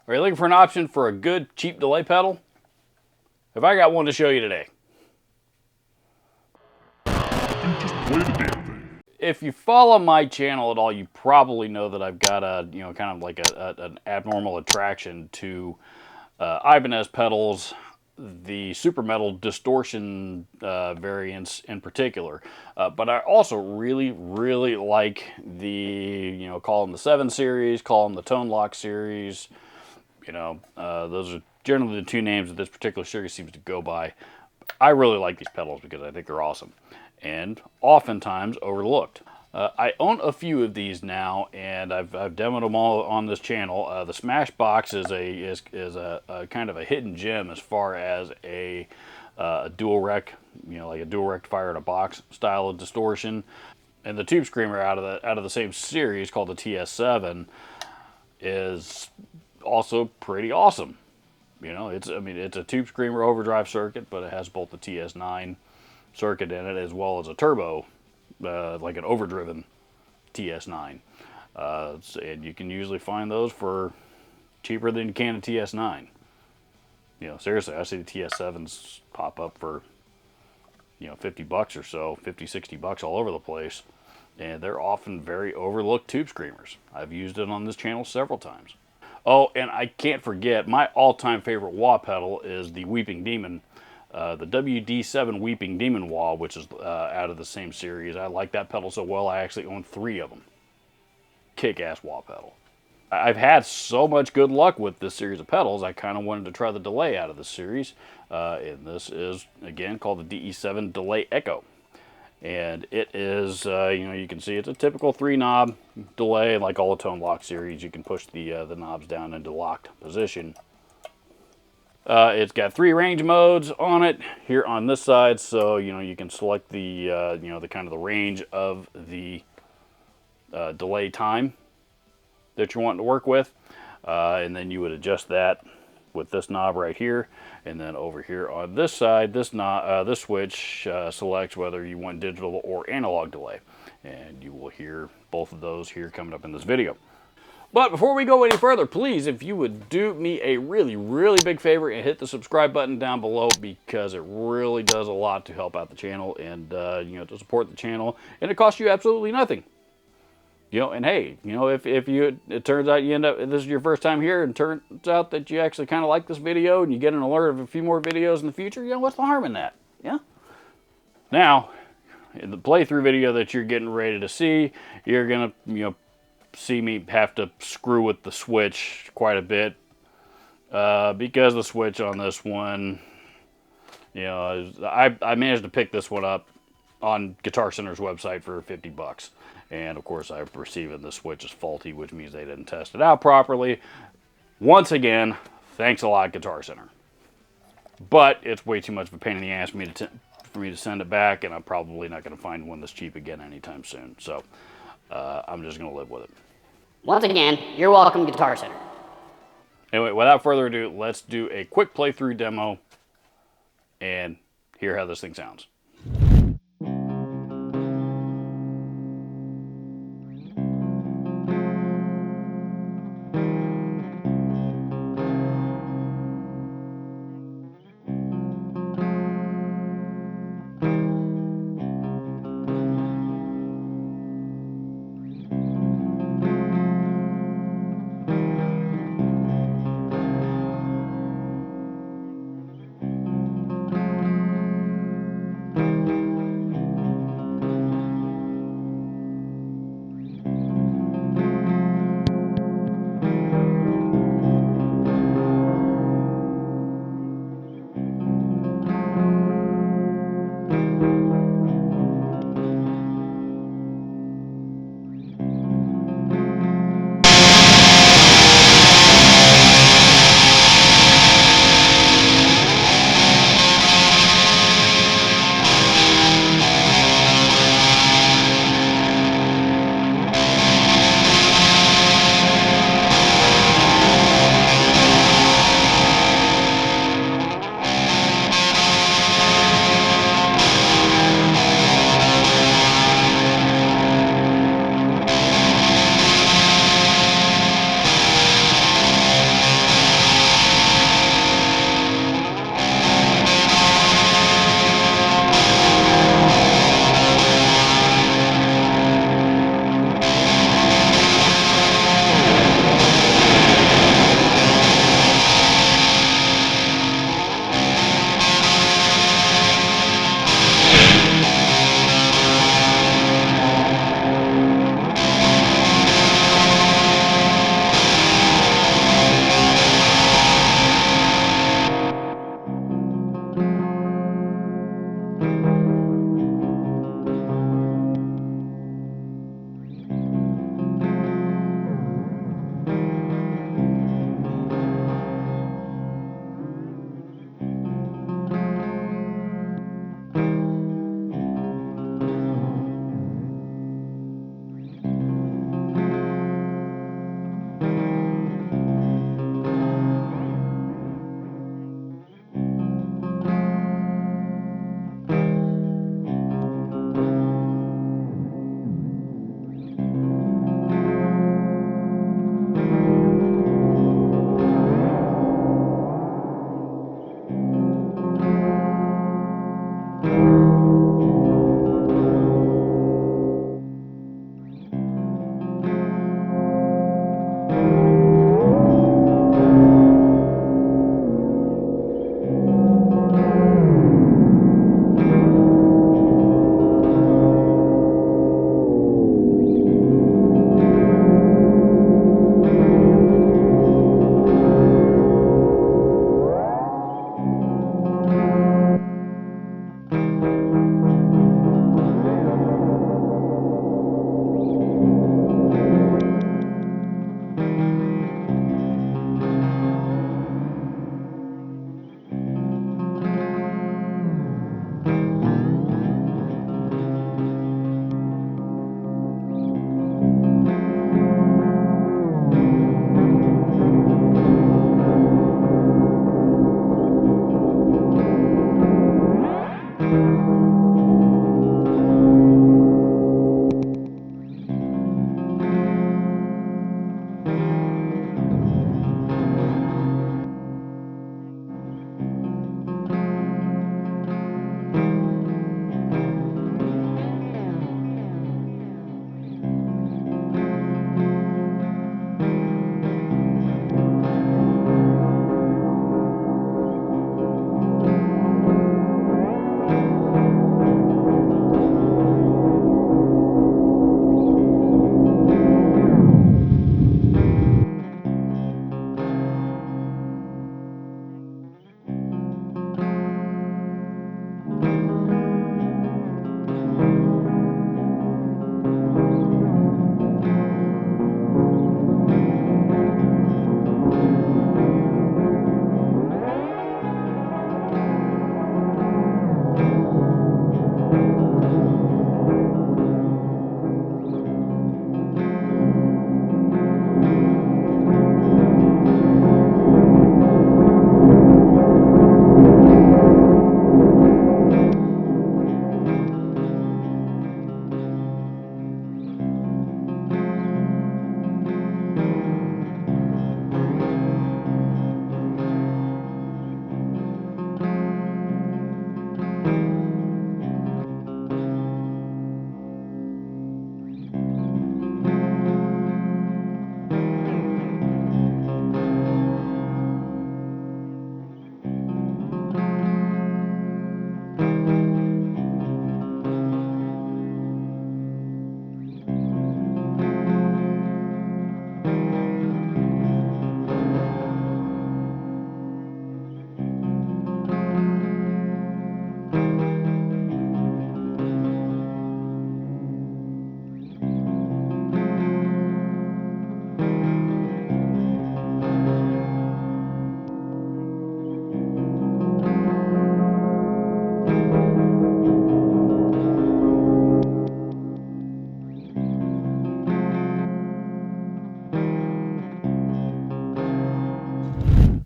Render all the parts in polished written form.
Are you looking for an option for a good, cheap delay pedal? Have I got one to show you today? Just play the damn thing. If you follow my channel at all, you probably know that I've got a, kind of like an abnormal attraction to Ibanez pedals, the super metal distortion variants in particular. But I also really like the, call them the 7 series, call them the Tone-lok series. Those are generally the two names that this particular series seems to go by. I really like these pedals because I think they're awesome and oftentimes overlooked. I own a few of these now, and I've demoed them all on this channel. The Smash Box is a kind of a hidden gem as far as a dual rec, like a dual rectifier in a box style of distortion. And the Tube Screamer out of the same series, called the TS7, is also pretty awesome. It's a Tube Screamer overdrive circuit, but it has both the TS9 circuit in it as well as a turbo, like an overdriven TS9. And you can usually find those for cheaper than you can a TS9. Seriously, I see the TS7s pop up for, $50 or so, 50, 60 bucks all over the place. And they're often very overlooked Tube Screamers. I've used it on this channel several times. Oh, and I can't forget, my all-time favorite wah pedal is the Weeping Demon, the WD7 Weeping Demon wah, which is out of the same series. I like that pedal so well, I actually own 3 of them. Kick-ass wah pedal. I've had so much good luck with this series of pedals, I kind of wanted to try the delay out of this series. And this is, again, called the DE7 Delay Echo. And it is, you can see it's a typical 3-knob delay, like all the Tone-lok series. You can push the knobs down into locked position. It's got 3 range modes on it here on this side, so you can select the the kind of the range of the delay time that you're wanting to work with, and then you would adjust that with this knob right here. And then over here on this side, this switch selects whether you want digital or analog delay. And you will hear both of those here coming up in this video. But before we go any further, please, if you would do me a really big favor and hit the subscribe button down below, because it really does a lot to help out the channel and to support the channel, and it costs you absolutely nothing. And hey, if it turns out you end up, this is your first time here, and turns out that you actually kind of like this video and you get an alert of a few more videos in the future, what's the harm in that? Yeah? Now, in the playthrough video that you're getting ready to see, you're going to, see me have to screw with the switch quite a bit, because the switch on this one, I managed to pick this one up on Guitar Center's website for 50 bucks. And of course, I've received the switch is faulty, which means they didn't test it out properly. Once again, thanks a lot, Guitar Center. But it's way too much of a pain in the ass for me to send it back, and I'm probably not going to find one that's cheap again anytime soon. So I'm just going to live with it. Once again, you're welcome, Guitar Center. Anyway, without further ado, let's do a quick playthrough demo and hear how this thing sounds.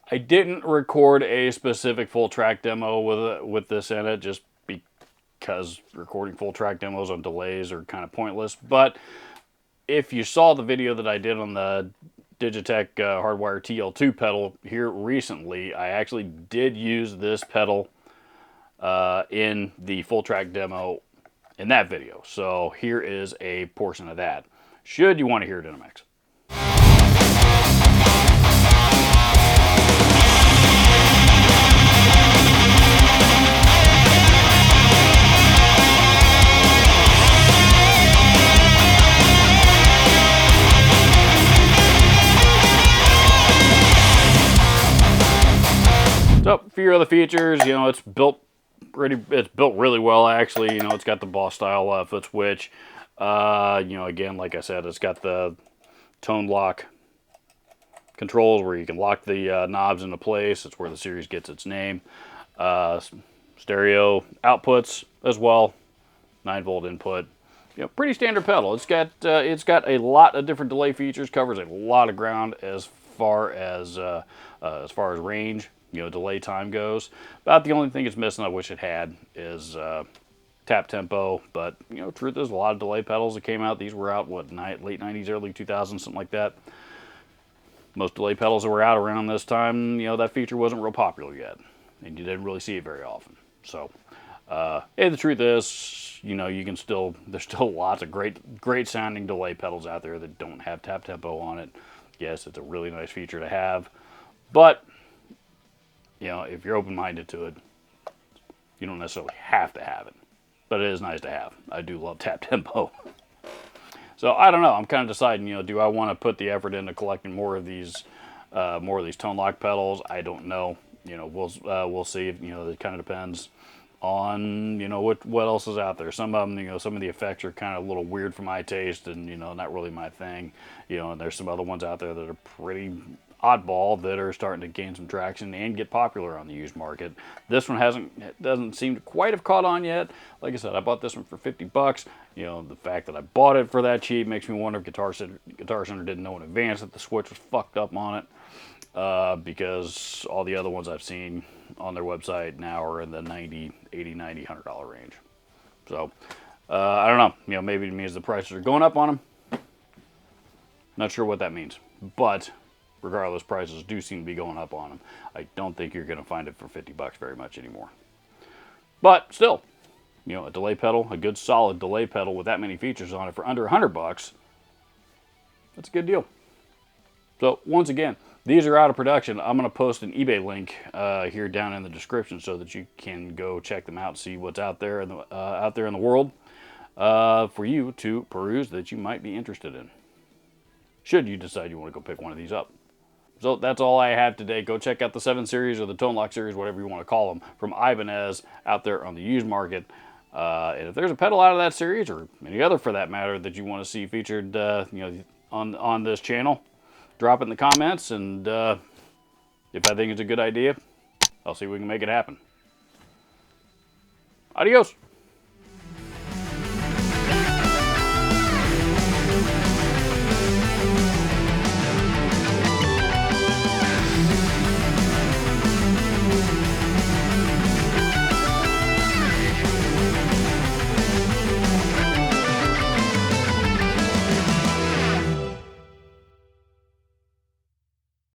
I didn't record a specific full track demo with this in it, just because recording full track demos on delays are kind of pointless. But if you saw the video that I did on the Digitech Hardwire TL2 pedal here recently, I actually did use this pedal in the full track demo in that video. So here is a portion of that, should you want to hear it in a mix. So, a few other features, you know, it's built really well, actually. You know, it's got the boss style foot switch. You know, again, like I said, it's got the tone-lok controls where you can lock the knobs into place. It's where the series gets its name. Stereo outputs as well, 9-volt input. You know, pretty standard pedal. It's got a lot of different delay features, covers a lot of ground as far as range, you know, delay time goes. About the only thing it's missing, I wish it had, is tap tempo. But you know, truth is, a lot of delay pedals that came out, these were out what, late 90s, early 2000s, something like that. Most delay pedals that were out around this time, you know, that feature wasn't real popular yet, and you didn't really see it very often. So, hey, the truth is, you know, there's still lots of great sounding delay pedals out there that don't have tap tempo on it. Yes, it's a really nice feature to have, but you know, if you're open-minded to it, you don't necessarily have to have it, but it is nice to have. I do love tap tempo. So I don't know. I'm kind of deciding, you know, do I want to put the effort into collecting more of these tone-lok pedals? I don't know. You know, we'll see. You know, it kind of depends on, you know, what else is out there. Some of them, you know, some of the effects are kind of a little weird for my taste, and you know, not really my thing. You know, and there's some other ones out there that are pretty oddball that are starting to gain some traction and get popular on the used market. This one doesn't seem to quite have caught on yet. Like I said, I bought this one for $50. You know, the fact that I bought it for that cheap makes me wonder if Guitar Center didn't know in advance that the switch was fucked up on it, because all the other ones I've seen on their website now are in the $80, $90, $100 range. So I don't know. You know, maybe it means the prices are going up on them. Not sure what that means, but regardless, prices do seem to be going up on them. I don't think you're going to find it for $50 very much anymore. But still, you know, a delay pedal, a good solid delay pedal with that many features on it for under $100, that's a good deal. So once again, these are out of production. I'm going to post an eBay link here down in the description so that you can go check them out, see what's out there in the world for you to peruse that you might be interested in, should you decide you want to go pick one of these up. So that's all I have today. Go check out the 7 Series or the tonelok series, whatever you want to call them, from Ibanez out there on the used market. And if there's a pedal out of that series, or any other for that matter, that you want to see featured you know, on this channel, drop it in the comments, and if I think it's a good idea, I'll see if we can make it happen. Adios.